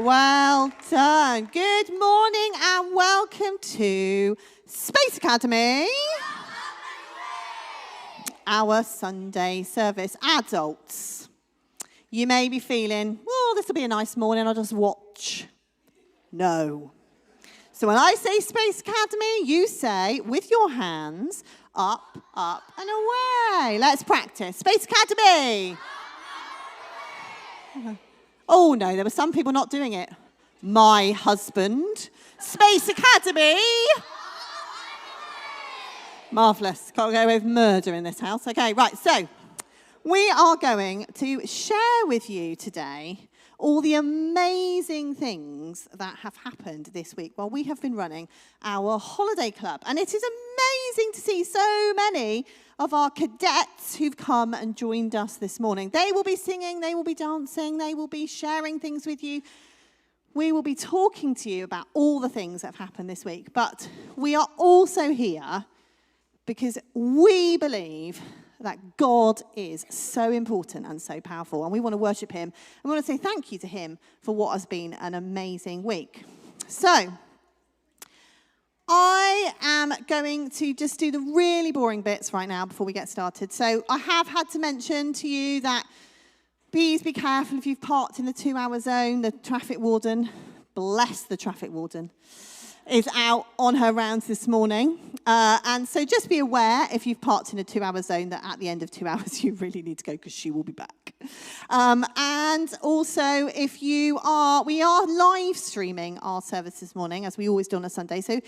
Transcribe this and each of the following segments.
Well done. Good morning and welcome to Space Academy, our Sunday service. Adults, you may be feeling, well, this will be a nice morning, I'll just watch. No. So when I say Space Academy, you say, with your hands, up, up and away. Let's practice. Space Academy. Oh no, there were some people not doing it. My husband. Space Academy. Marvellous. Can't go away with murder in this house. Okay, right, so we are going to share with you today all the amazing things that have happened this week while we have been running our holiday club. And it is amazing to see so many of our cadets who've come and joined us this morning. They will be singing, they will be dancing, they will be sharing things with you. We will be talking to you about all the things that have happened this week. But we are also here because we believe that God is so important and so powerful, and we want to worship him, and we want to say thank you to him for what has been an amazing week. So, I am going to just do the really boring bits right now before we get started. So, I have had to mention to you that please be careful if you've parked in the 2-hour zone. The traffic warden, bless the traffic warden, is out on her rounds this morning. And so just be aware if you've parked in a 2-hour zone that at the end of 2 hours you really need to go because she will be back. And also if we are live streaming our service this morning as we always do on a Sunday. So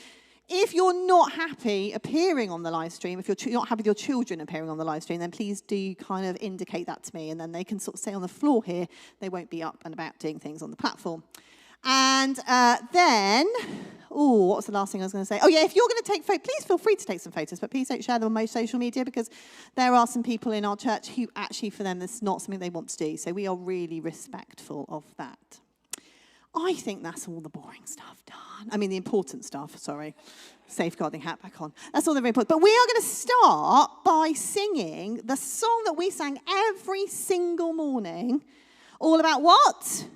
if you're not happy appearing on the live stream, if you're not happy with your children appearing on the live stream, then please do kind of indicate that to me, and then they can sort of stay on the floor here. They won't be up and about doing things on the platform. And then, what was the last thing I was going to say? Oh, yeah, if you're going to take photos, please feel free to take some photos, but please don't share them on most social media because there are some people in our church who actually, for them, this is not something they want to do. So we are really respectful of that. I think that's all the boring stuff done. I mean, the important stuff, sorry. Safeguarding hat back on. That's all the very important. But we are going to start by singing the song that we sang every single morning. All about what?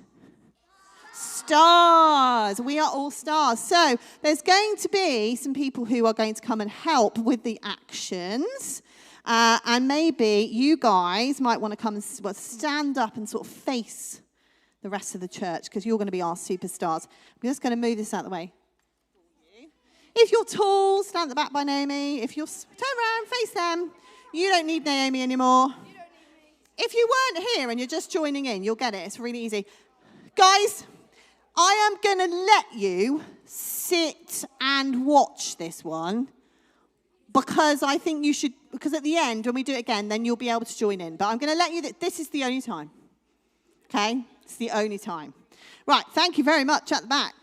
Stars. We are all stars. So there's going to be some people who are going to come and help with the actions. And maybe you guys might want to come and stand up and sort of face the rest of the church because you're going to be our superstars. I'm just going to move this out of the way. If you're tall, stand at the back by Naomi. If you're turn around, face them. You don't need Naomi anymore. If you weren't here and you're just joining in, you'll get it. It's really easy. Guys, I am going to let you sit and watch this one because I think you should, because at the end, when we do it again, then you'll be able to join in. But I'm going to let you, this is the only time. Okay? It's the only time. Right, thank you very much at the back.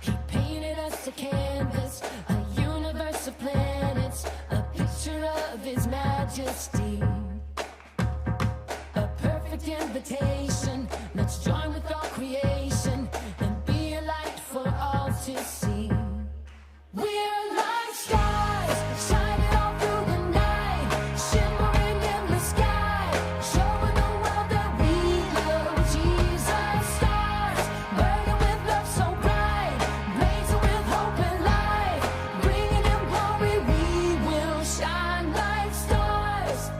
He painted us a canvas, a universe of planets, a picture of his majesty. A perfect invitation, let's join with all creation and be a light for all to see. We're like stars, shining all through the night, shimmering in the sky, showing the world that we love Jesus. Stars, burning with love so bright, blazing with hope and light, bringing him glory, we will shine like stars.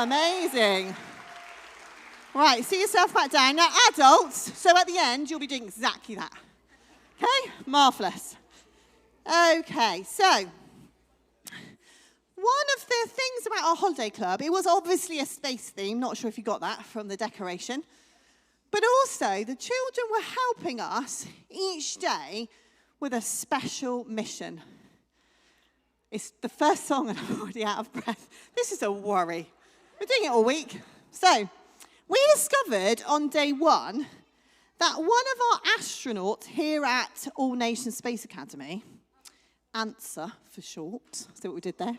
Amazing. Right, sit yourself back down. Now, adults, so at the end, you'll be doing exactly that. Okay? Marvellous. Okay, so one of the things about our holiday club, it was obviously a space theme. Not sure if you got that from the decoration. But also, the children were helping us each day with a special mission. It's the first song and I'm already out of breath. This is a worry. We're doing it all week. So, we discovered on day one that one of our astronauts here at All Nations Space Academy, ANSWER for short, see what we did there,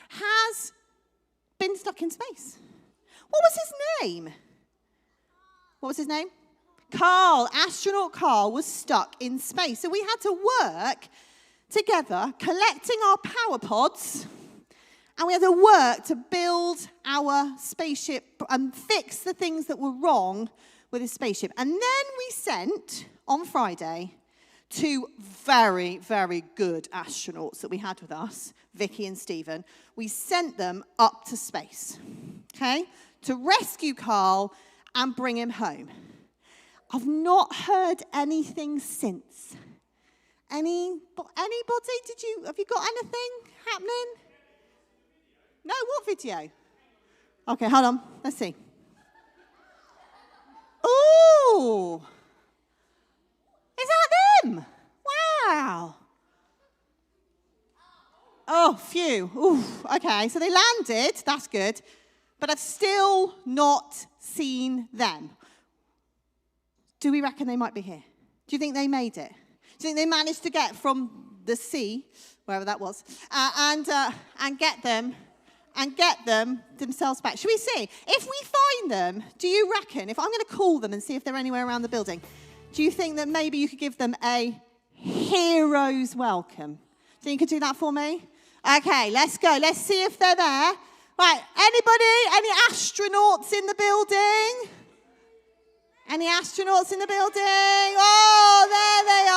has been stuck in space. What was his name? What was his name? Carl. Astronaut Carl was stuck in space. So we had to work together, collecting our power pods, and we had to work to build our spaceship and fix the things that were wrong with his spaceship. And then we sent, on Friday, 2 very, very good astronauts that we had with us, Vicky and Stephen. We sent them up to space, okay, to rescue Carl and bring him home. I've not heard anything since. Anybody? Have you got anything happening? No, what video? Okay, hold on. Let's see. Ooh! Is that them? Wow. Oh, phew. Ooh, okay, so they landed. That's good. But I've still not seen them. Do we reckon they might be here? Do you think they made it? Do you think they managed to get from the sea, wherever that was, and get them themselves back? Should we see? If we find them, do you reckon, if I'm going to call them and see if they're anywhere around the building, do you think that maybe you could give them a hero's welcome? Do you think you could do that for me? Okay, let's go. Let's see if they're there. Right, anybody? Any astronauts in the building? Any astronauts in the building? Oh, there they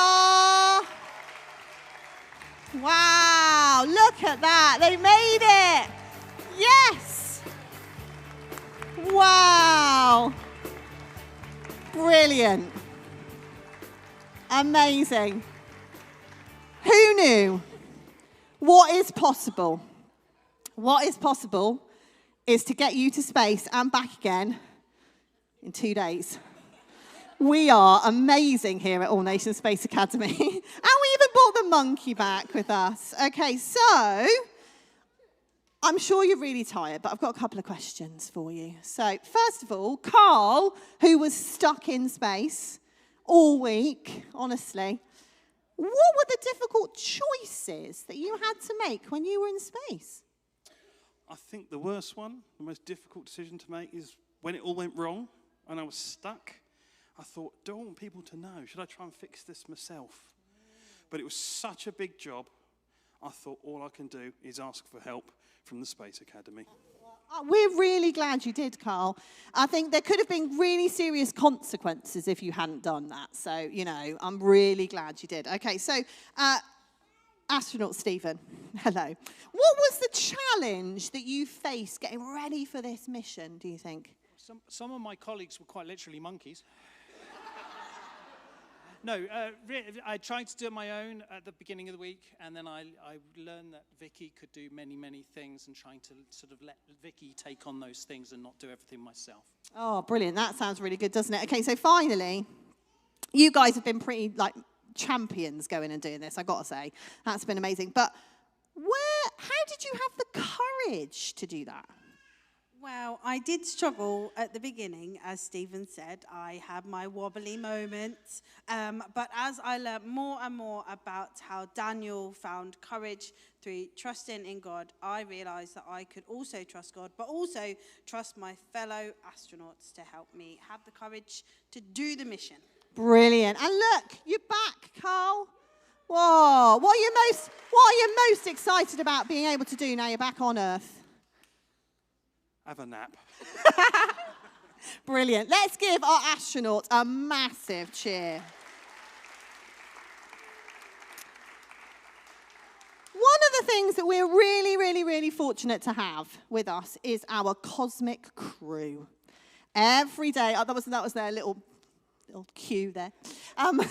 are. Wow, look at that. They made it. Yes. Wow. Brilliant. Amazing. Who knew? What is possible? What is possible is to get you to space and back again in 2 days. We are amazing here at All Nations Space Academy. And we even brought the monkey back with us. Okay, so I'm sure you're really tired, but I've got a couple of questions for you. So first of all, Carl, who was stuck in space all week, honestly, what were the difficult choices that you had to make when you were in space? I think the worst one, the most difficult decision to make is when it all went wrong and I was stuck. I thought, do I want people to know? Should I try and fix this myself? But it was such a big job, I thought all I can do is ask for help from the Space Academy. We're really glad you did, Carl. I think there could have been really serious consequences if you hadn't done that. So, you know, I'm really glad you did. Okay, so astronaut Stephen, hello. What was the challenge that you faced getting ready for this mission, do you think? Some of my colleagues were quite literally monkeys. No, I tried to do it my own at the beginning of the week, and then I learned that Vicky could do many, many things, and trying to sort of let Vicky take on those things and not do everything myself. Oh, brilliant. That sounds really good, doesn't it? Okay, so finally, you guys have been pretty, champions going and doing this, I've got to say. That's been amazing. But how did you have the courage to do that? Well, I did struggle at the beginning, as Stephen said. I had my wobbly moments. But as I learned more and more about how Daniel found courage through trusting in God, I realized that I could also trust God, but also trust my fellow astronauts to help me have the courage to do the mission. Brilliant. And look, you're back, Carl. Whoa. What are you most excited about being able to do now you're back on Earth? Have a nap. Brilliant. Let's give our astronauts a massive cheer. One of of the things that we're really, really, really fortunate to have with us is our cosmic crew. Every day, that was their little cue there. Do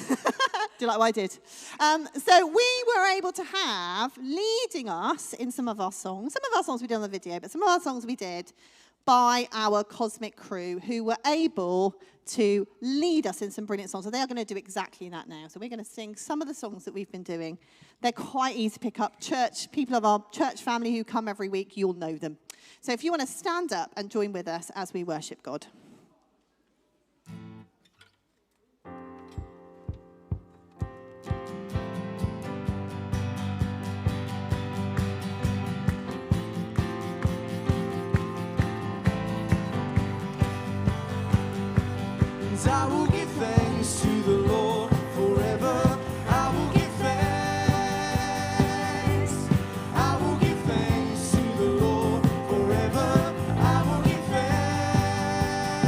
you like what I did? So we were able to have leading us in some of our songs. Some of our songs we did on the video, but some of our songs we did by our cosmic crew who were able to lead us in some brilliant songs. So they are going to do exactly that now. So we're going to sing some of the songs that we've been doing. They're quite easy to pick up. People of our church family who come every week, you'll know them. So if you want to stand up and join with us as we worship God. I will give thanks to the Lord forever. I will give thanks. I will give thanks to the Lord forever. I will give thanks.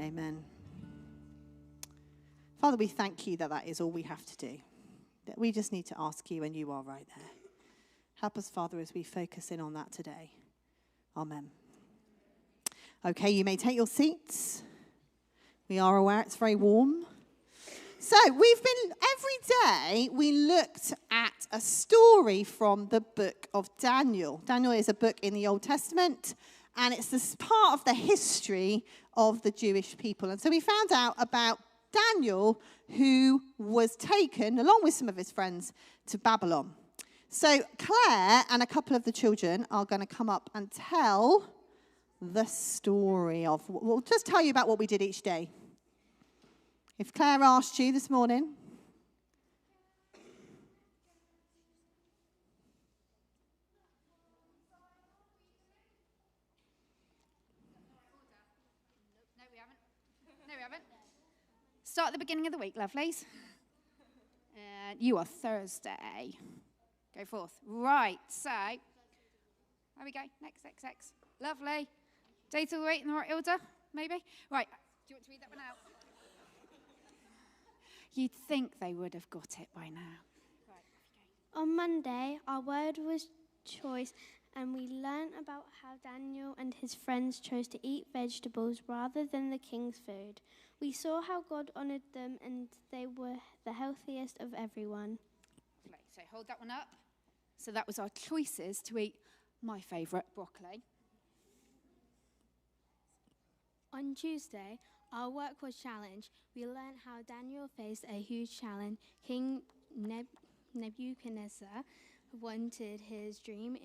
Amen. Father, we thank you that that is all we have to do. That we just need to ask you, and you are right there. Help us, Father, as we focus in on that today. Amen. Okay, you may take your seats. We are aware it's very warm. So every day we looked at a story from the book of Daniel. Daniel is a book in the Old Testament, and it's this part of the history of the Jewish people. And so we found out about Daniel, who was taken, along with some of his friends, to Babylon. So Claire and a couple of the children are going to come up and tell the story of, we'll just tell you about what we did each day. If Claire asked you this morning, No, we haven't. Start at the beginning of the week, lovelies. You are Thursday. Go forth. Right, so, there we go. Next. Lovely. Date of the week in the right order, maybe? Right, do you want to read that one out? You'd think they would have got it by now. Right, On Monday, our word was choice, and we learnt about how Daniel and his friends chose to eat vegetables rather than the king's food. We saw how God honoured them, and they were the healthiest of everyone. lovely. So hold that one up. So that was our choices to eat my favourite, broccoli. On Tuesday, our work was challenge. We learnt how Daniel faced a huge challenge. King Nebuchadnezzar wanted his dream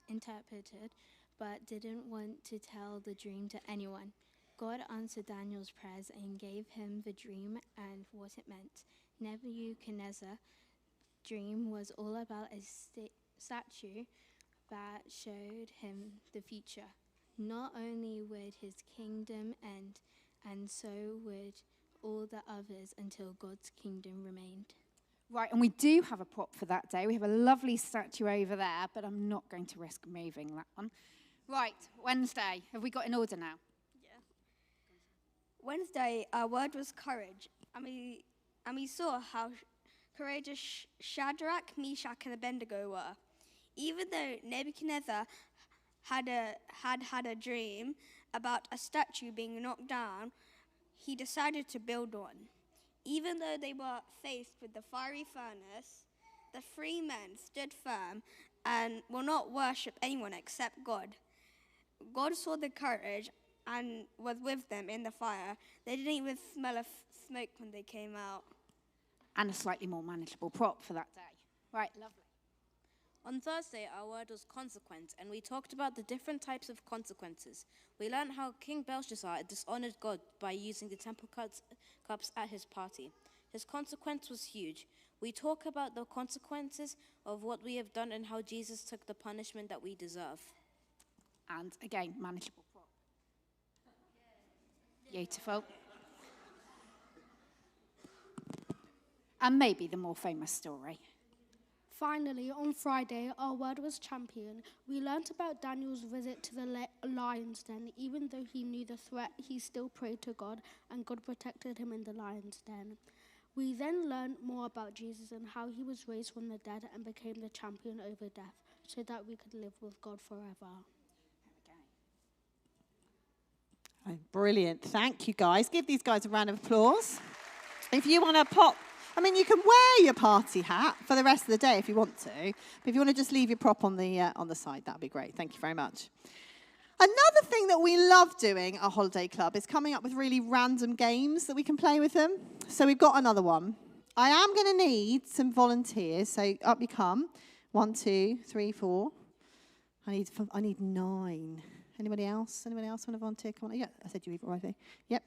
interpreted, but didn't want to tell the dream to anyone. God answered Daniel's prayers and gave him the dream and what it meant. Nebuchadnezzar's dream was all about a statue that showed him the future. Not only would his kingdom end, and so would all the others until God's kingdom remained. Right, and we do have a prop for that day. We have a lovely statue over there, but I'm not going to risk moving that one. Right, Wednesday. Have we got in order now? Wednesday, our word was courage, and we saw how courageous Shadrach, Meshach, and Abednego were. Even though Nebuchadnezzar had a dream about a statue being knocked down, he decided to build one. Even though they were faced with the fiery furnace, the three men stood firm and will not worship anyone except God. God saw the courage and was with them in the fire. They didn't even smell of smoke when they came out. And a slightly more manageable prop for that day. Right, lovely. On Thursday, our word was consequence, and we talked about the different types of consequences. We learned how King Belshazzar dishonored God by using the temple cups at his party. His consequence was huge. We talk about the consequences of what we have done and how Jesus took the punishment that we deserve. And again, manageable prop. Beautiful. And maybe the more famous story. Finally, on Friday, our word was champion. We learnt about Daniel's visit to the lion's den. Even though he knew the threat, he still prayed to God, and God protected him in the lion's den. We then learnt more about Jesus and how he was raised from the dead and became the champion over death, so that we could live with God forever. Oh, brilliant. Thank you, guys. Give these guys a round of applause. If you want to pop, you can wear your party hat for the rest of the day if you want to. But if you want to just leave your prop on the side, that would be great. Thank you very much. Another thing that we love doing at Holiday Club is coming up with really random games that we can play with them. So we've got another one. I am going to need some volunteers. So up you come. 1, 2, 3, 4. I need 9. Anybody else? Anybody else want to volunteer? Come on. Yeah, I said you either right there. Yep.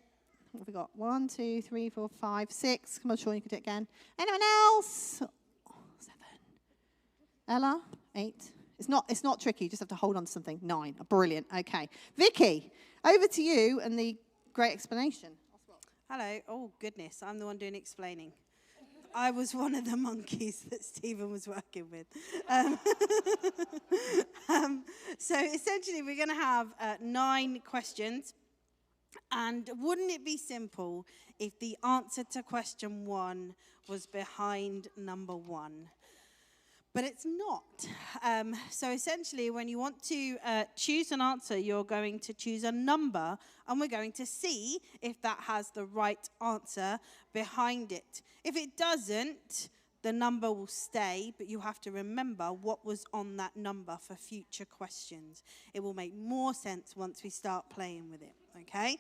What have we got? 1, 2, 3, 4, 5, 6. Come on, Sean, you can do it again. Anyone else? 7. Ella? 8. It's not tricky. You just have to hold on to something. 9. Brilliant. Okay. Vicky, over to you and the great explanation. Hello. Oh, goodness. I'm the one doing explaining. I was one of the monkeys that Stephen was working with. So essentially, we're going to have 9 questions. And wouldn't it be simple if the answer to question 1 was behind number 1? But it's not. So essentially, when you want to choose an answer, you're going to choose a number, and we're going to see if that has the right answer behind it. If it doesn't, the number will stay, but you have to remember what was on that number for future questions. It will make more sense once we start playing with it, okay?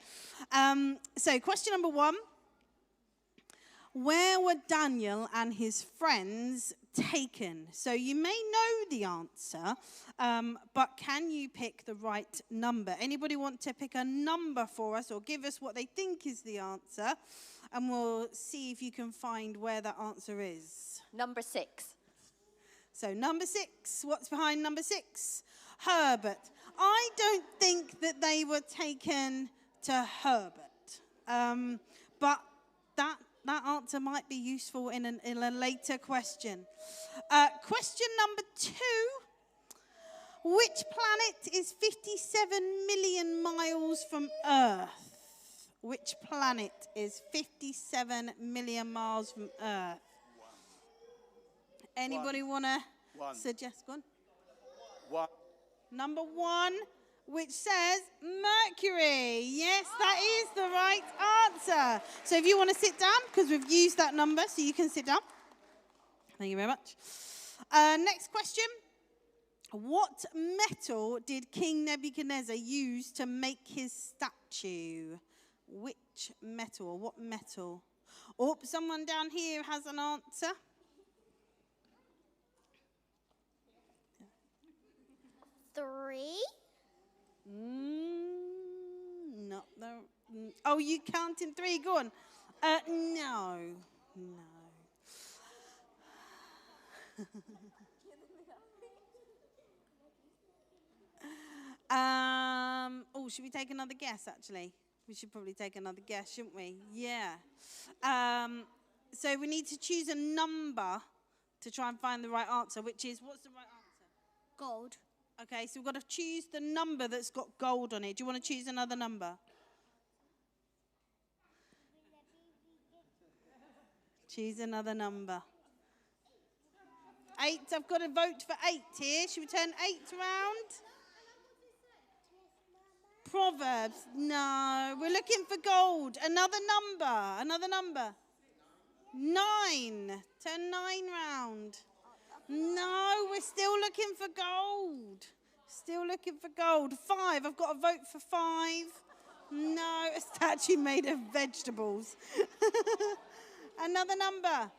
So question number 1. Where were Daniel and his friends taken? So you may know the answer, but can you pick the right number? Anybody want to pick a number for us or give us what they think is the answer? And we'll see if you can find where that answer is. Number 6. So number 6, what's behind number 6? Herbert. I don't think that they were taken to Herbert, but that answer might be useful in a later question. Question number 2. Which planet is 57 million miles from Earth? Which planet is 57 million miles from Earth? Anybody want to suggest one? 1. Number 1, which says Mercury. Yes, that is the right answer. So if you want to sit down, because we've used that number, so you can sit down. Thank you very much. Next question. What metal did King Nebuchadnezzar use to make his statue? Which metal or what metal? Oh, someone down here has an answer. 3. Not the. Oh, you counting 3? Go on. No. Oh, should we take another guess? Actually, we should probably take another guess, shouldn't we? Yeah. So we need to choose a number to try and find the right answer. Which is, what's the right answer? Gold. Okay, so we've got to choose the number that's got gold on it. Do you want to choose another number? Choose another number. 8, I've got to vote for 8 here. Should we turn 8 round? Proverbs, no. We're looking for gold. Another number. 9, turn 9 round. No, we're still looking for gold. 5, I've got to vote for 5. No, a statue made of vegetables. Another number.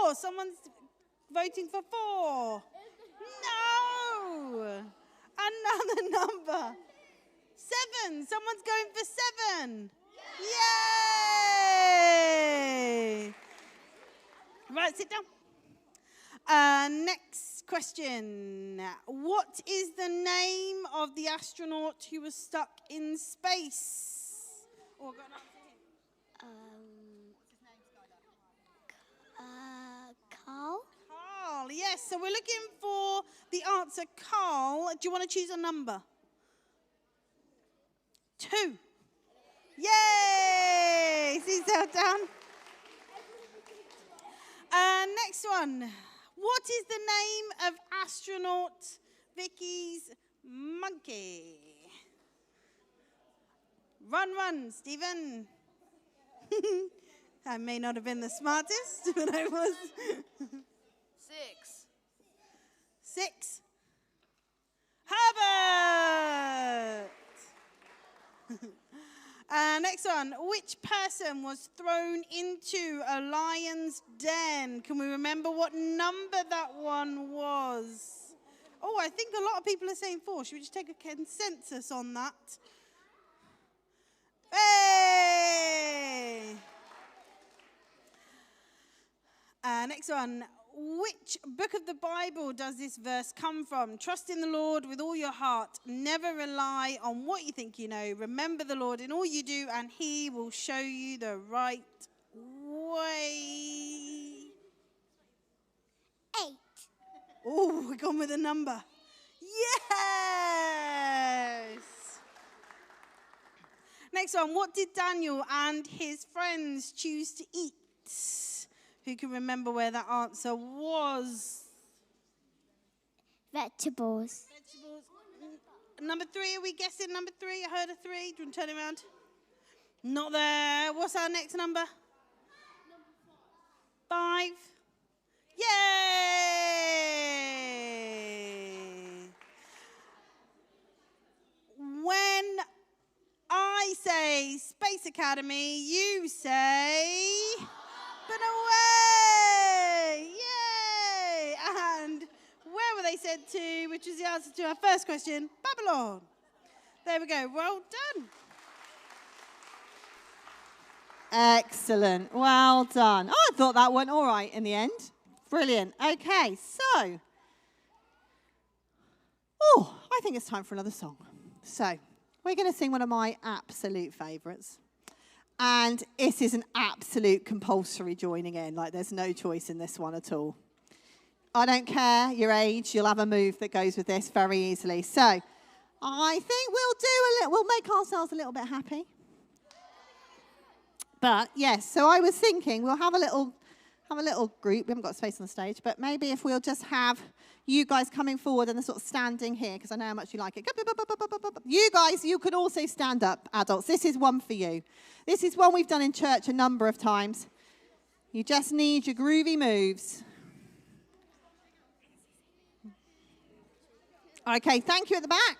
4, someone's voting for 4. No. Another number. 7, someone's going for 7. Yay! Right, sit down. Next question. What is the name of the astronaut who was stuck in space? Oh, I've got an answer here. What's his name, Skylar? Carl. Carl, yes. So we're looking for the answer, Carl. Do you want to choose a number? 2. Yay! See yourself down. Next one. What is the name of astronaut Vicky's monkey? Run, Stephen. I may not have been the smartest, but I was. 6. Herbert. Next one. Which person was thrown into a lion's den? Can we remember what number that one was? Oh, I think a lot of people are saying 4. Should we just take a consensus on that? Hey! Next one. Which book of the Bible does this verse come from? Trust in the Lord with all your heart. Never rely on what you think you know. Remember the Lord in all you do, and he will show you the right way. 8. Oh, we're gone with a number. Yes! Next one. What did Daniel and his friends choose to eat? Who can remember where that answer was? Vegetables. Vegetables. Number 3, are we guessing number 3? I heard a 3. Do you want to turn it around? Not there. What's our next number? 5. Yay! When I say Space Academy, you say but away! Yay! And where were they sent to, which is the answer to our first question? Babylon. There we go. Well done. Excellent. Well done. Oh, I thought that went all right in the end. Brilliant. Okay, so. Oh, I think it's time for another song. So, we're going to sing one of my absolute favourites. And it is an absolute compulsory joining in. Like, there's no choice in this one at all. I don't care your age. You'll have a move that goes with this very easily. So, I think we'll make ourselves a little bit happy. But yes, so I was thinking we'll have a little group. We haven't got space on the stage, but maybe if we'll just have you guys coming forward and sort of standing here, because I know how much you like it. You guys, you could also stand up, adults. This is one for you. This is one we've done in church a number of times. You just need your groovy moves. Okay, thank you at the back.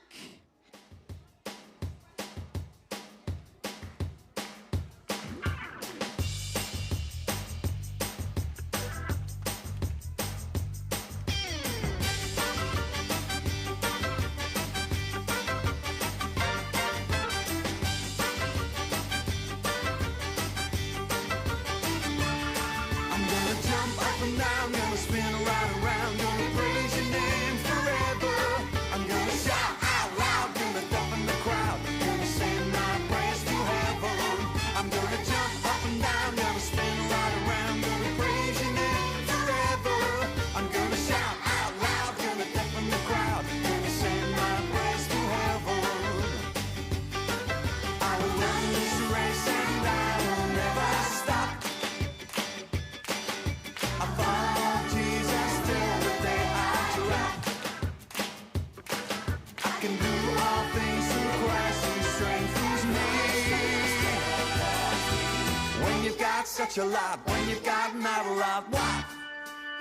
Such a lot when you've got not a lot. What?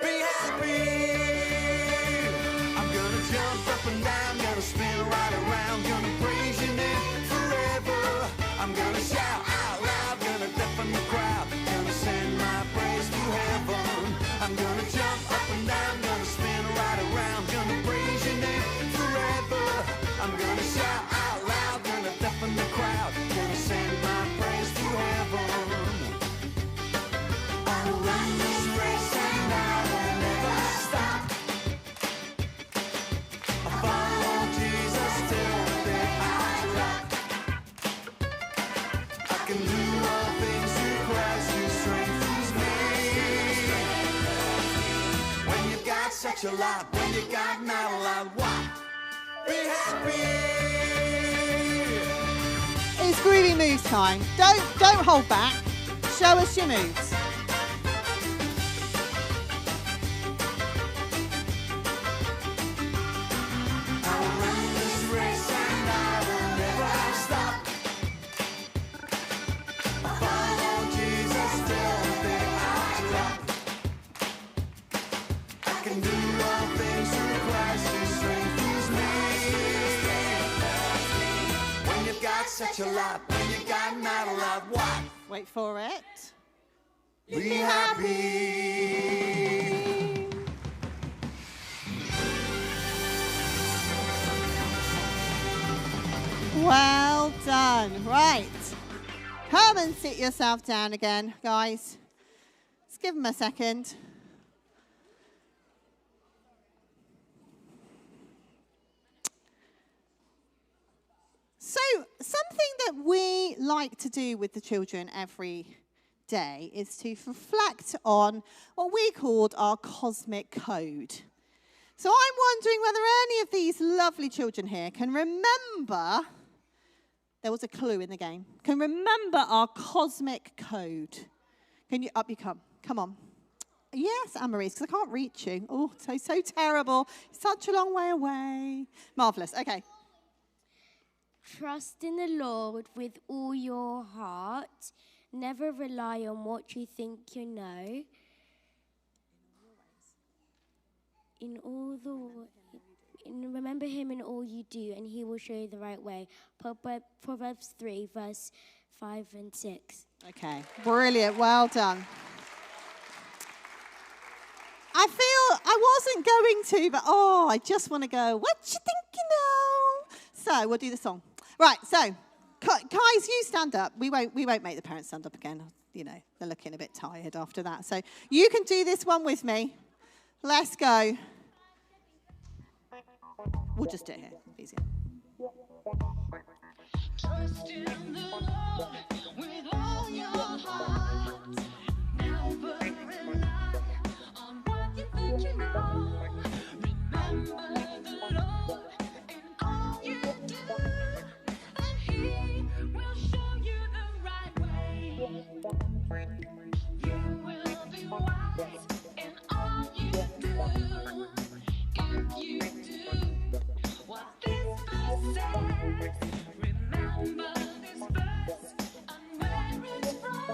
Be happy. I'm gonna jump up and down, gonna spin right around, gonna praise your name forever. I'm gonna shout out loud, gonna deafen the crowd, gonna send my praise to heaven. I'm gonna jump up and down, gonna spin right around, gonna praise your name forever. I'm gonna shout out loud, gonna deafen the crowd, gonna send my praise to heaven. Run this race and I will never stop. I follow Jesus till the day I drop. I can do all things through Christ who strengthens me. When you've got such a lot, when you got not a lot, what? Be happy. It's groovy moves time. Don't hold back. Show us your moves. Such a lot when you got not a lot. What? Wait for it. Be happy. Well done. Right. Come and sit yourself down again, guys. Let's give them a second. So, something that we like to do with the children every day is to reflect on what we called our cosmic code. So I'm wondering whether any of these lovely children here can remember there was a clue in the game. Can remember our cosmic code. Can you, up you come. Come on. Yes, Anne-Marie, because I can't reach you. Oh, so terrible. Such a long way away. Marvellous. Okay. Trust in the Lord with all your heart. Never rely on what you think you know. Remember him in all you do, and he will show you the right way. Proverbs 3, verse 5 and 6. Okay, brilliant. Well done. I feel I wasn't going to, but I just want to go, what you thinking now? So we'll do the song. Right, so guys, you stand up. We won't make the parents stand up again. You know, they're looking a bit tired after that. So you can do this one with me. Let's go. We'll just do it here. Easier. Trust in the Lord with all your heart. Never rely on what you think you know. Remember the Lord in all you do, and he will show you the right way. You will be wise in all you do. If you do what this verse says, remember this verse and where it's from.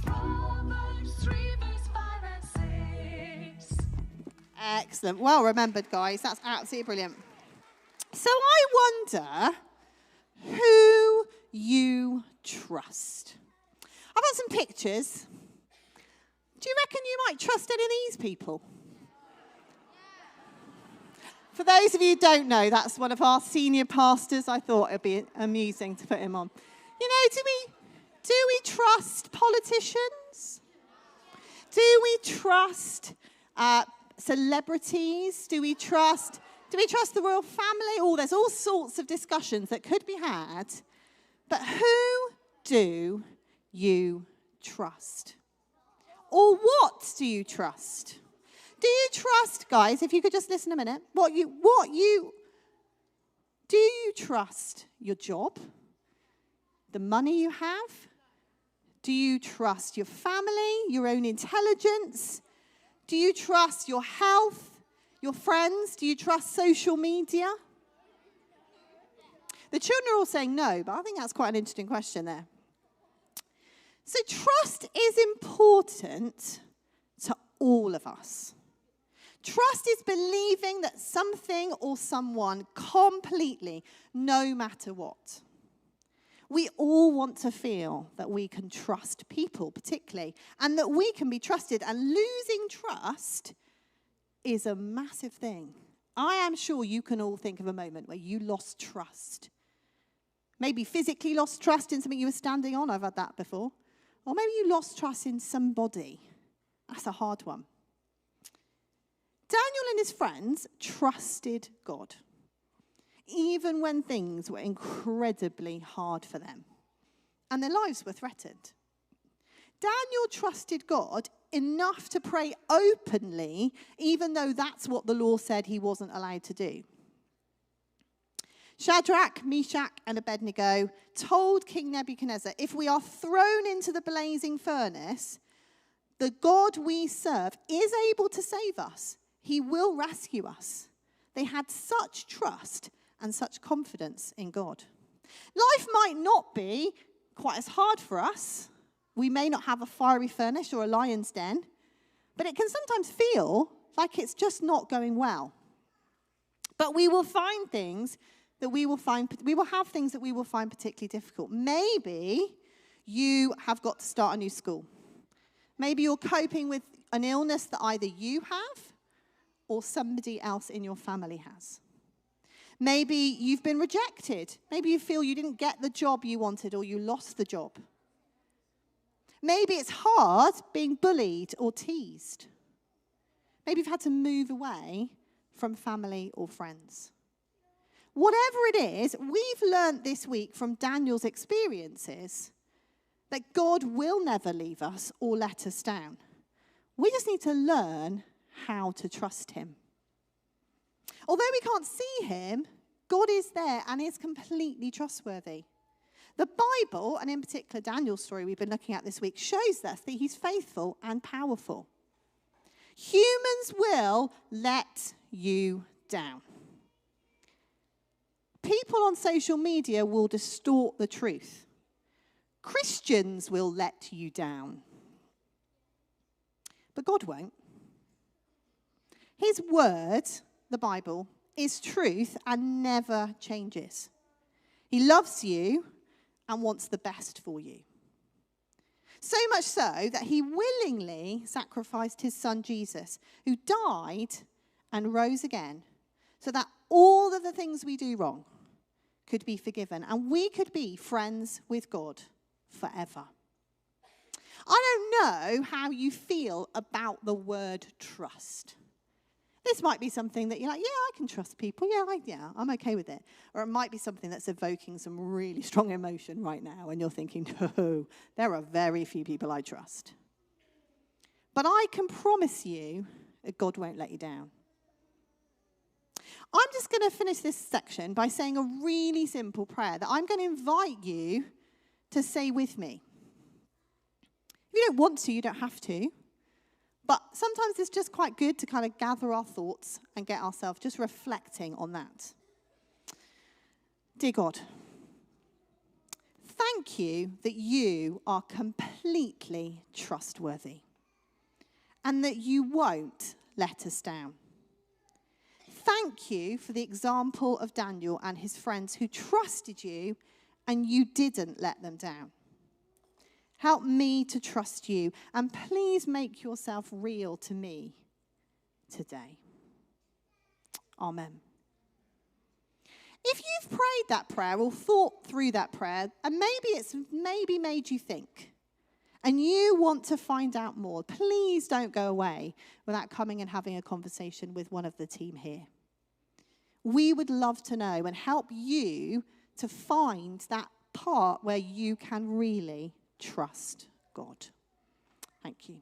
Proverbs 3, verse 5 and 6. Excellent. Well remembered, guys. That's absolutely brilliant. So I wonder who you trust. I've got some pictures. Do you reckon you might trust any of these people? For those of you who don't know, that's one of our senior pastors. I thought it'd be amusing to put him on. You know, do we trust politicians? Do we trust celebrities? Do we trust the royal family? Oh, there's all sorts of discussions that could be had. But who do you trust? Or what do you trust? Do you trust, guys, if you could just listen a minute, do you trust your job? The money you have? Do you trust your family, your own intelligence? Do you trust your health, your friends? Do you trust social media? The children are all saying no, but I think that's quite an interesting question there. So trust is important to all of us. Trust is believing that something or someone completely, no matter what. We all want to feel that we can trust people particularly, and that we can be trusted. And losing trust is a massive thing. I am sure you can all think of a moment where you lost trust. Maybe physically lost trust in something you were standing on. I've had that before. Or maybe you lost trust in somebody. That's a hard one. Daniel and his friends trusted God, even when things were incredibly hard for them and their lives were threatened. Daniel trusted God enough to pray openly, even though that's what the law said he wasn't allowed to do. Shadrach, Meshach, and Abednego told King Nebuchadnezzar, if we are thrown into the blazing furnace, the God we serve is able to save us. He will rescue us. They had such trust and such confidence in God. Life might not be quite as hard for us. We may not have a fiery furnace or a lion's den, but it can sometimes feel like it's just not going well. But we will find things that we will have things that we will find particularly difficult. Maybe you have got to start a new school. Maybe you're coping with an illness that either you have or somebody else in your family has. Maybe you've been rejected. Maybe you feel you didn't get the job you wanted or you lost the job. Maybe it's hard being bullied or teased. Maybe you've had to move away from family or friends. Whatever it is, we've learned this week from Daniel's experiences that God will never leave us or let us down. We just need to learn how to trust him. Although we can't see him, God is there and is completely trustworthy. The Bible, and in particular Daniel's story we've been looking at this week, shows us that he's faithful and powerful. Humans will let you down. People on social media will distort the truth. Christians will let you down. But God won't. His word, the Bible, is truth and never changes. He loves you and wants the best for you. So much so that he willingly sacrificed his son Jesus, who died and rose again, so that all of the things we do wrong could be forgiven and we could be friends with God forever. I don't know how you feel about the word trust. This might be something that you're like, yeah, I can trust people. Yeah, I'm okay with it. Or it might be something that's evoking some really strong emotion right now, and you're thinking, no, there are very few people I trust. But I can promise you that God won't let you down. I'm just going to finish this section by saying a really simple prayer that I'm going to invite you to say with me. If you don't want to, you don't have to. But sometimes it's just quite good to kind of gather our thoughts and get ourselves just reflecting on that. Dear God, thank you that you are completely trustworthy and that you won't let us down. Thank you for the example of Daniel and his friends who trusted you and you didn't let them down. Help me to trust you, and please make yourself real to me today. Amen. If you've prayed that prayer or thought through that prayer, and maybe it's made you think, and you want to find out more, please don't go away without coming and having a conversation with one of the team here. We would love to know and help you to find that part where you can really trust God. Thank you.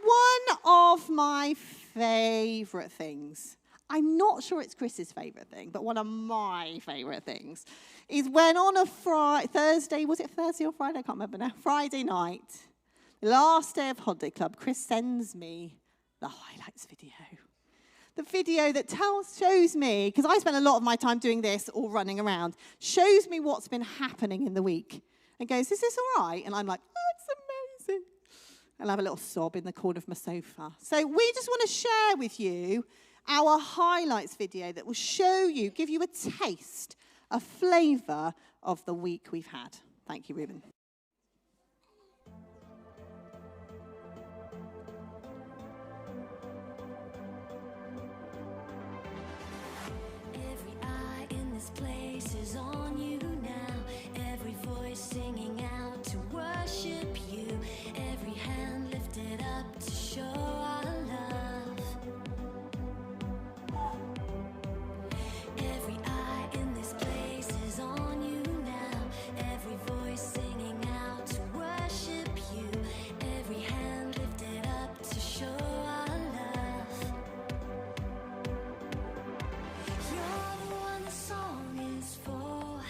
One of my favourite things, I'm not sure it's Chris's favourite thing, but one of my favourite things, is when on a Thursday, was it Thursday or Friday? I can't remember now. Friday night, the last day of Holiday Club, Chris sends me the highlights video. The video that shows me, because I spend a lot of my time doing this or running around, shows me what's been happening in the week and goes, is this all right? And I'm like, oh, it's amazing. And I have a little sob in the corner of my sofa. So we just want to share with you our highlights video that will show you, give you a taste, a flavour of the week we've had. Thank you, Ruben. Every eye in this place is on you now. Every voice singing out to worship you. Every hand lifted up to show our love. Every eye in this place is on you now. Every voice singing out to worship you. Every hand lifted up to show our love. You're the one the song is for.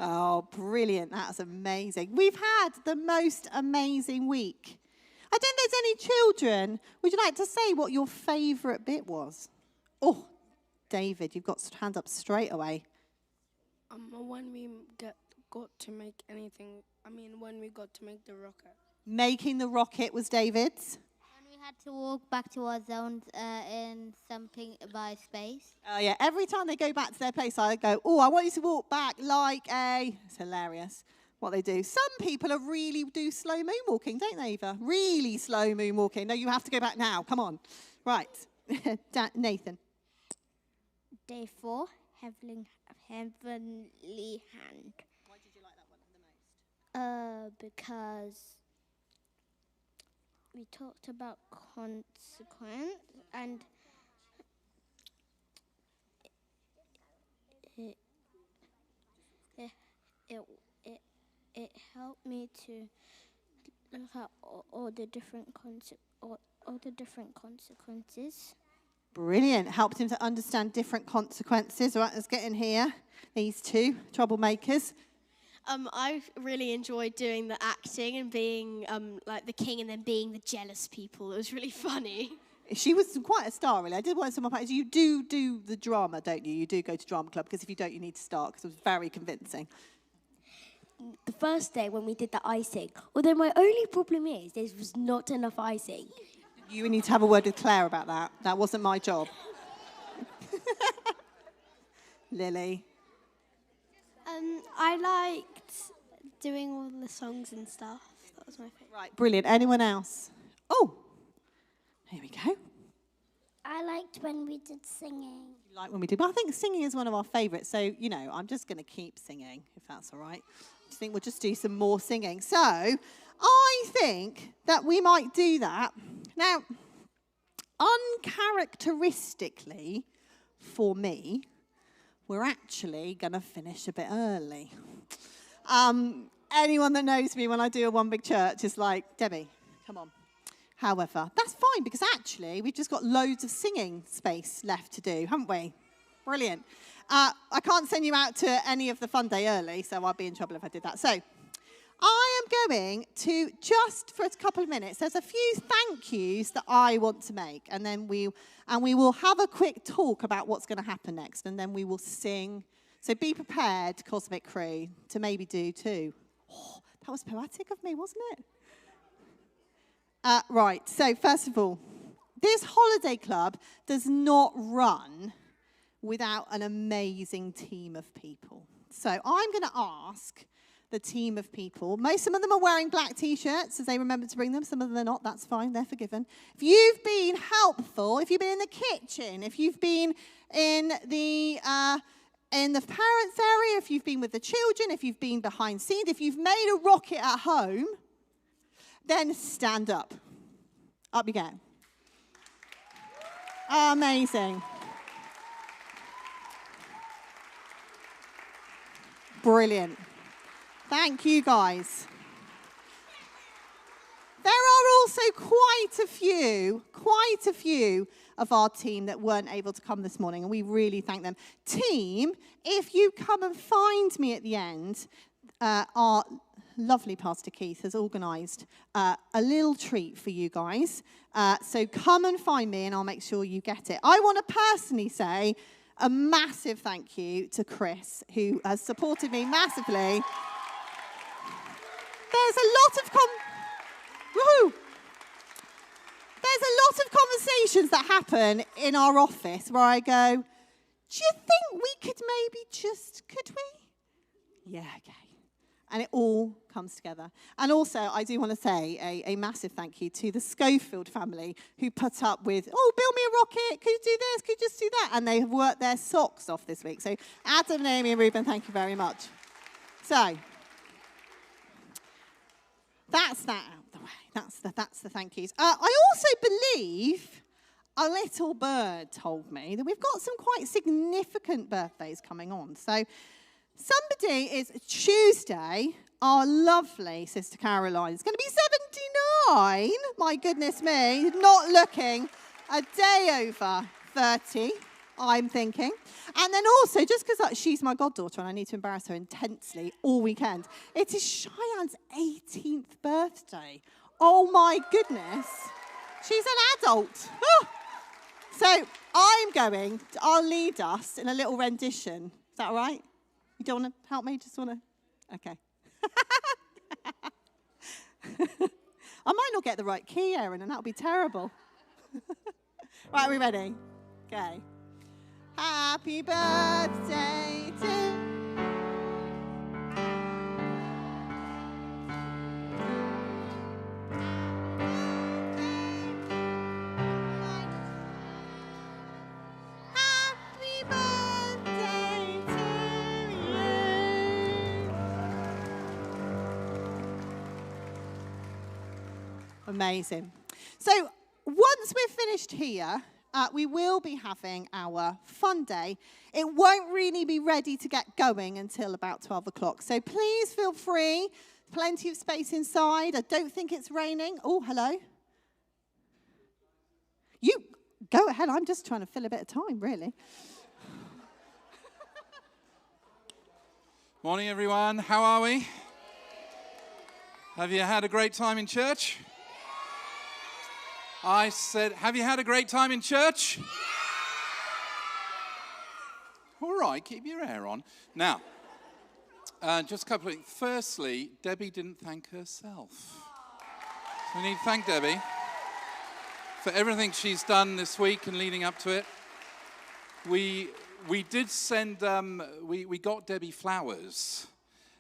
Oh, brilliant. That's amazing. We've had the most amazing week. I don't think there's any children. Would you like to say what your favourite bit was? Oh, David, you've got hand up straight away. When we got to make when we got to make the rocket. Making the rocket was David's. And we had to walk back to our zones in something by space. Oh, yeah. Every time they go back to their place, I go, I want you to walk back like a... It's hilarious what they do. Some people really do slow moonwalking, don't they, Eva? Really slow moonwalking. No, you have to go back now. Come on. Right. Nathan. Day 4, Heavenly Hand. Why did you like that one the most? Because we talked about consequence, and it helped me to look at all the different consequences. Brilliant. Helped him to understand different consequences. Right, let's get in here. These two troublemakers. I really enjoyed doing the acting and being like the king and then being the jealous people. It was really funny. She was quite a star, really. I did want some more practice. You do the drama, don't you? You do go to drama club, because if you don't, you need to start, because it was very convincing. The first day when we did the icing, although my only problem is there was not enough icing. You need to have a word with Claire about that. That wasn't my job. Lily. I liked doing all the songs and stuff. That was my favourite. Right, brilliant. Anyone else? Oh, here we go. I liked when we did singing. You like when we do, but I think singing is one of our favourites. So, I'm just going to keep singing, if that's all right. I think we'll just do some more singing. So, I think that we might do that. Now, uncharacteristically for me, we're actually going to finish a bit early. Anyone that knows me when I do a one big church is like, Debbie, come on. However, that's fine, because actually we've just got loads of singing space left to do, haven't we? Brilliant. I can't send you out to any of the fun day early, so I'll be in trouble if I did that. So I am going to, just for a couple of minutes, there's a few thank yous that I want to make, and then we will have a quick talk about what's going to happen next, and then we will sing. So be prepared, Cosmic Crew, to maybe do too. Oh, that was poetic of me, wasn't it? Right, so first of all, this holiday club does not run without an amazing team of people. So I'm going to ask the team of people. Some of them are wearing black T-shirts, as they remember to bring them. Some of them are not. That's fine. They're forgiven. If you've been helpful, if you've been in the kitchen, if you've been in the parents' area, if you've been with the children, if you've been behind scenes, if you've made a rocket at home, then stand up. Up you go. Amazing. Brilliant. Thank you, guys. There are also quite a few of our team that weren't able to come this morning, and we really thank them. Team, if you come and find me at the end, our lovely Pastor Keith has organised a little treat for you guys. So come and find me, and I'll make sure you get it. I want to personally say a massive thank you to Chris, who has supported me massively. There's a lot of conversations that happen in our office where I go, do you think we could maybe could we? Yeah, okay. And it all comes together. And also, I do want to say a massive thank you to the Schofield family, who put up with, build me a rocket, could you do this, could you just do that? And they have worked their socks off this week. So Adam, Naomi, and Ruben, thank you very much. So that's that out of the way. That's the thank yous. I also believe a little bird told me that we've got some quite significant birthdays coming on. So somebody is Tuesday, our lovely Sister Caroline is going to be 79. My goodness me, not looking a day over 30. I'm thinking. And then also, just because she's my goddaughter and I need to embarrass her intensely all weekend, it is Cheyenne's 18th birthday. Oh my goodness. She's an adult. Oh. So I'll lead us in a little rendition. Is that all right? You don't want to help me? Just want to? Okay. I might not get the right key, Erin, and that'll be terrible. Right, are we ready? Okay. Happy birthday to... Happy birthday to you. Amazing. So once we're finished here, we will be having our fun day. It won't really be ready to get going until about 12 o'clock. So please feel free. Plenty of space inside. I don't think it's raining. Oh, hello. You go ahead. I'm just trying to fill a bit of time, really. Morning, everyone. How are we? Have you had a great time in church? I said, have you had a great time in church? All right, keep your hair on. Now, just a couple of things. Firstly, Debbie didn't thank herself. So we need to thank Debbie for everything she's done this week and leading up to it. We did send, we got Debbie flowers,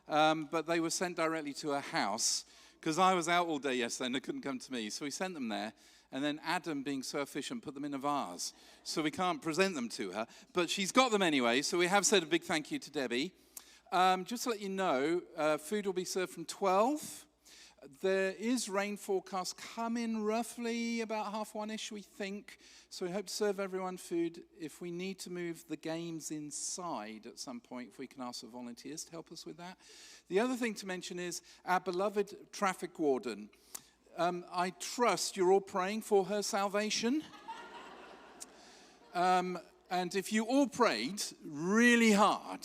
but they were sent directly to her house because I was out all day yesterday and they couldn't come to me. So we sent them there. And then Adam, being so efficient, put them in a vase. So we can't present them to her. But she's got them anyway, so we have said a big thank you to Debbie. Just to let you know, food will be served from 12. There is rain forecast coming roughly about 1:30ish, we think. So we hope to serve everyone food. If we need to move the games inside at some point, if we can ask the volunteers to help us with that. The other thing to mention is our beloved traffic warden. I trust you're all praying for her salvation. And if you all prayed really hard,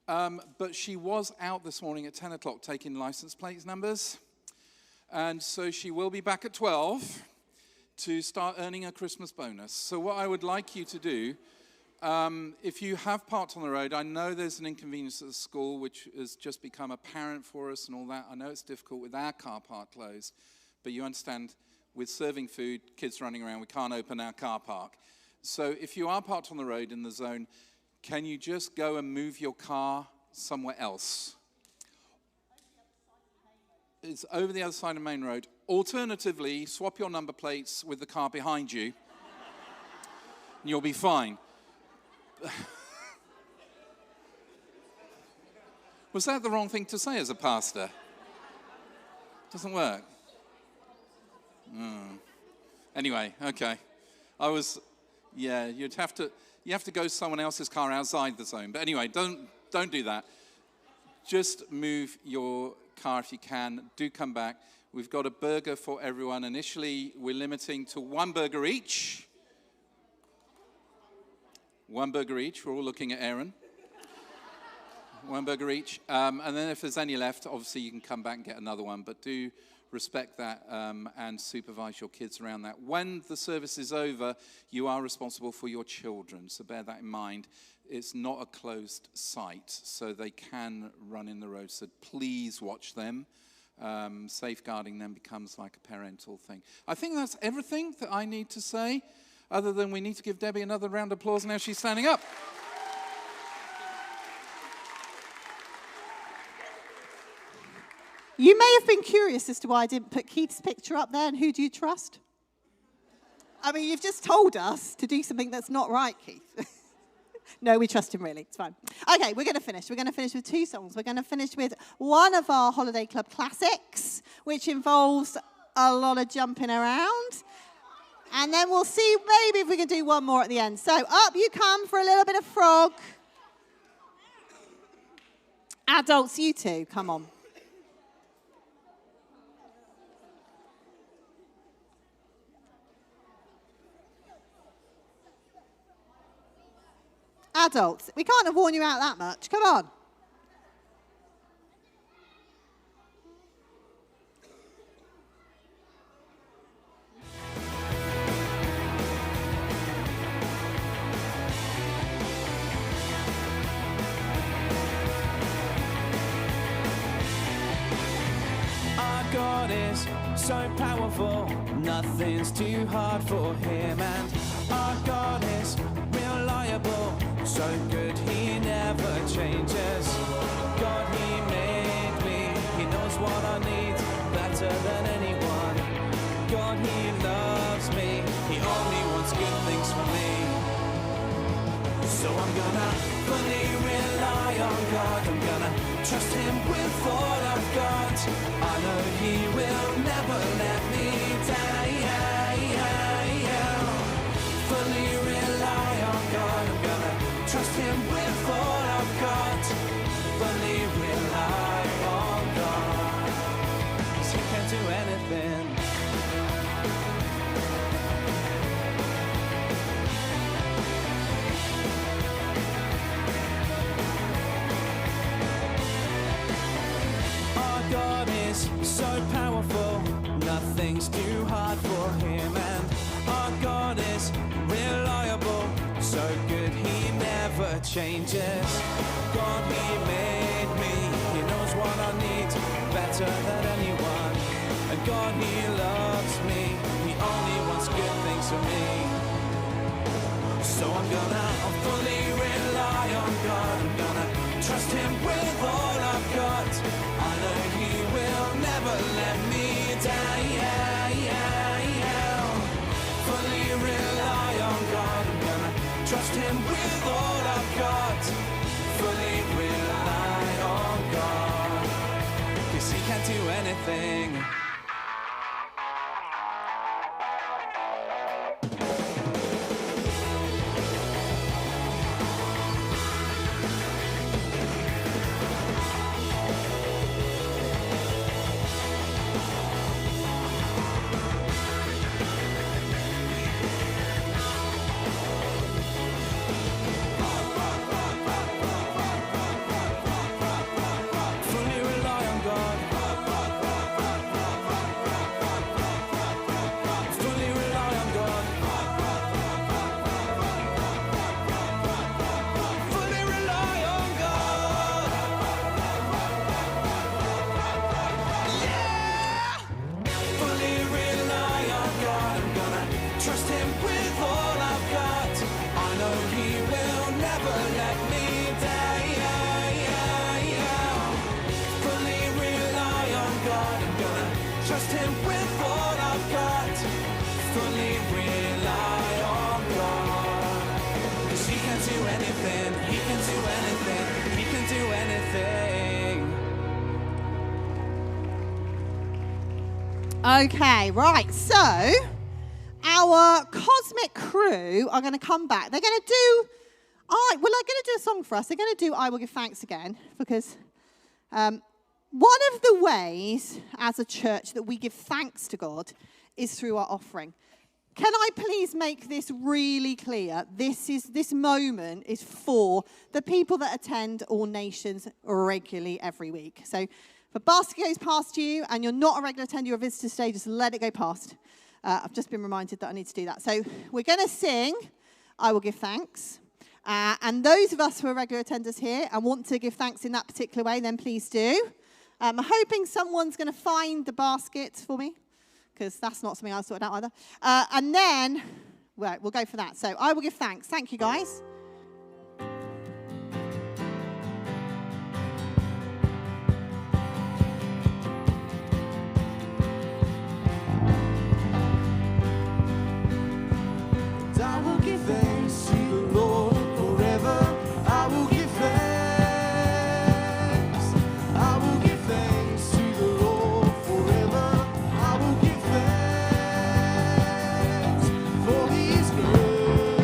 but she was out this morning at 10 o'clock taking license plate numbers. And so she will be back at 12 to start earning a Christmas bonus. So what I would like you to do, if you have parked on the road, I know there's an inconvenience at the school, which has just become apparent for us and all that. I know it's difficult with our car park closed. But you understand, with serving food, kids running around, we can't open our car park. So if you are parked on the road in the zone, can you just go and move your car somewhere else? It's over the other side of Main Road. Alternatively, swap your number plates with the car behind you, and you'll be fine. Was that the wrong thing to say as a pastor? Doesn't work. Anyway, okay. You have to go someone else's car outside the zone. But anyway, don't do that. Just move your car if you can. Do come back. We've got a burger for everyone. Initially, we're limiting to one burger each. One burger each. We're all looking at Aaron. One burger each. And then if there's any left, obviously you can come back and get another one. But do respect that and supervise your kids around that. When the service is over, you are responsible for your children, so bear that in mind. It's not a closed site, so they can run in the road, so please watch them. Safeguarding them becomes like a parental thing. I think that's everything that I need to say, other than we need to give Debbie another round of applause now she's standing up. You may have been curious as to why I didn't put Keith's picture up there, and who do you trust? I mean, you've just told us to do something that's not right, Keith. No, we trust him, really. It's fine. Okay, we're going to finish. We're going to finish with two songs. We're going to finish with one of our Holiday Club classics, which involves a lot of jumping around. And then we'll see maybe if we can do one more at the end. So up you come for a little bit of frog. Adults, you too. Come on. adults. We can't have worn you out that much. Come on. Our God is so powerful, nothing's too hard for him. And our God is reliable, so good he never changes. God, he made me, he knows what I need better than anyone. God, he loves me, he only wants good things for me. So I'm gonna fully rely on God, I'm gonna trust him with all I've got. I know he will never let me down. Fully rely on God, I'm gonna trust him with all I've got. Fully rely on God, 'cause he can't do anything. God is so powerful, nothing's too hard for him. And our God is reliable, so good he never changes. God, he made me, he knows what I need better than anyone. And God, he loves me, he only wants good things for me. So I'm gonna fully rely on God, I'm gonna trust him with all I've got. I know he will never let me down. Fully rely on God, I'm gonna trust him with all I've got. Fully rely on God, 'cause he can't do anything. Okay, right. So our cosmic crew are going to come back. They're going to do, they're going to do a song for us. They're going to do I Will Give Thanks again, because one of the ways as a church that we give thanks to God is through our offering. Can I please make this really clear? This moment is for the people that attend All Nations regularly every week. So if a basket goes past you and you're not a regular attender, you're a visitor today, just let it go past. I've just been reminded that I need to do that. So we're going to sing I Will Give Thanks. And those of us who are regular attenders here and want to give thanks in that particular way, then please do. I'm hoping someone's going to find the baskets for me, because that's not something I sorted out either. And then, we'll go for that. So I will give thanks. Thank you, guys. I will give thanks to the Lord forever. I will give thanks. I will give thanks to the Lord forever. I will give thanks, for He is good.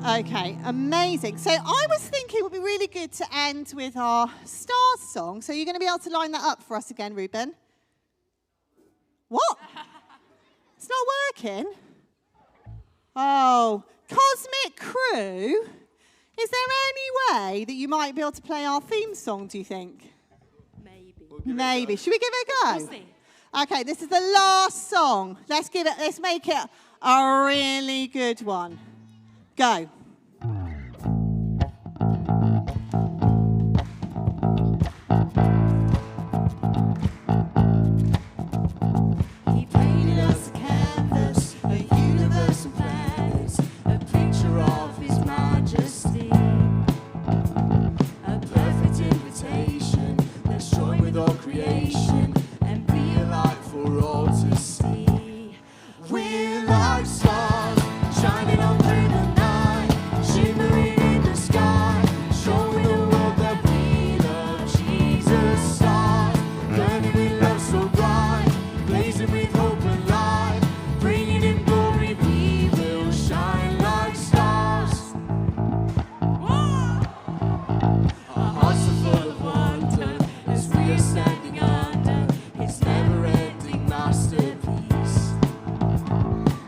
Okay, amazing. So I was thinking it would be really good to end with our Stars song. So you're going to be able to line that up for us again, Ruben? What? It's not working? Oh, Cosmic Crew, is there any way that you might be able to play our theme song, do you think? Maybe. Should we give it a go? We'll see. Okay, this is the last song. Let's make it a really good one. Go. He painted us a canvas, a universe of planets, a picture of His Majesty. A perfect invitation, let's join with all creation and be a light for all to see. We're like stars, shining on through the night, shimmering in the sky, showing the world that we love Jesus. Stars, burning with love so bright, blazing with hope and light, bringing Him glory, we will shine like stars. Our hearts are full of wonder as we are standing under His never-ending masterpiece.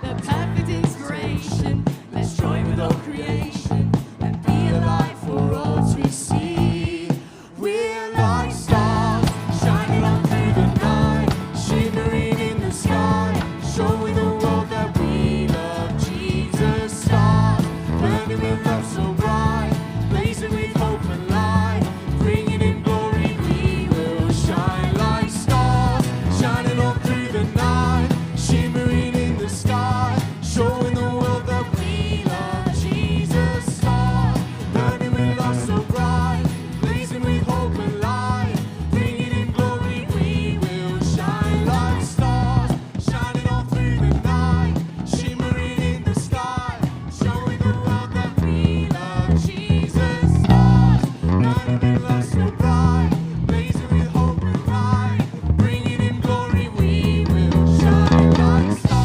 The perfect inspiration, let's join with all creation and be a light for all to see. We're like stars, shining on through the night, shimmering in the sky, showing the world that we love Jesus. Stars, burning with love so bright, blazing with hope and light, bringing Him glory, we will shine like stars, shining on through the night, shimmering in the sky, showing the world that we love Jesus. Stars, burning with love so bright, blazing with hope and light, bringing Him glory, we will shine like stars, shining on through the night, shimmering in the sky, showing the world that we love Jesus. Stars, burning with love so bright, blazing with hope and light, bringing Him glory, we will shine like stars.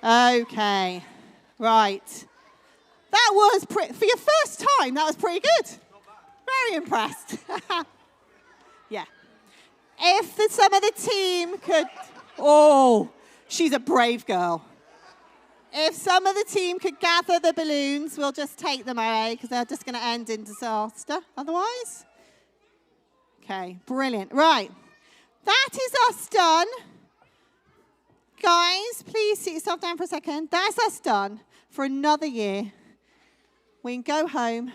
Okay, right. That was for your first time, that was pretty good. Very impressed. Yeah. If some of the team could, she's a brave girl. If some of the team could gather the balloons, we'll just take them away because they're just going to end in disaster otherwise. Okay, brilliant. Right, that is us done. Guys, please sit yourself down for a second. That's us done for another year. We can go home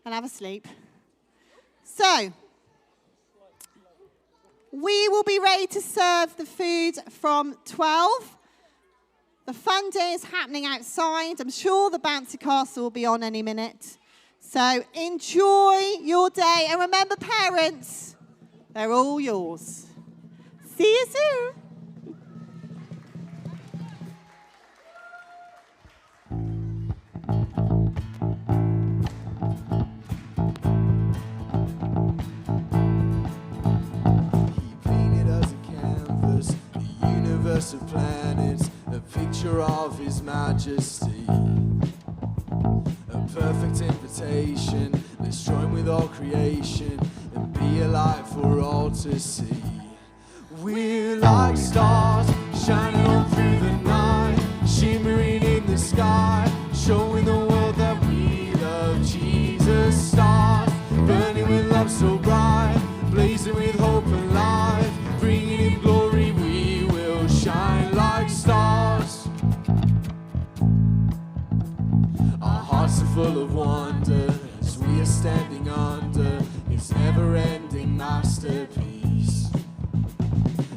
and have a sleep. So, we will be ready to serve the food from 12. The fun day is happening outside. I'm sure the bouncy castle will be on any minute. So, enjoy your day. And remember, parents, they're all yours. See you soon. Painted us a canvas, a universe of planets, a picture of His Majesty. A perfect invitation, let's join with all creation and be a light for all to see. We're like stars, shining on through the night, shimmering in the sky, showing the world that we love Jesus. Stars, burning with love so bright, blazing with hope and light, bringing Him glory, we will shine like stars. Our hearts are full of wonder as we are standing under His never-ending masterpiece.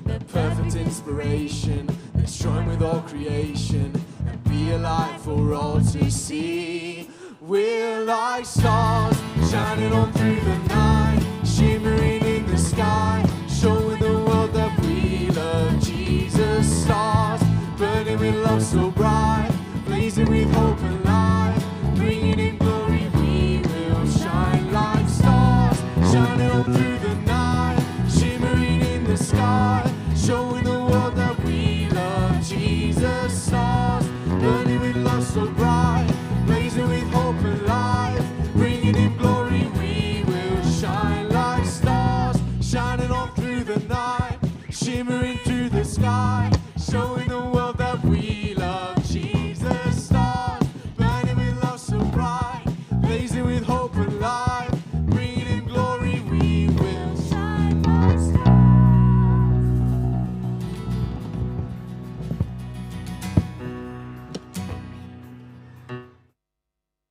The perfect inspiration, let's join with all creation and be a light for all to see. We're like stars, shining on through the night, shimmering in the sky, showing the world that we love Jesus. Stars, burning with love so bright, blazing with hope and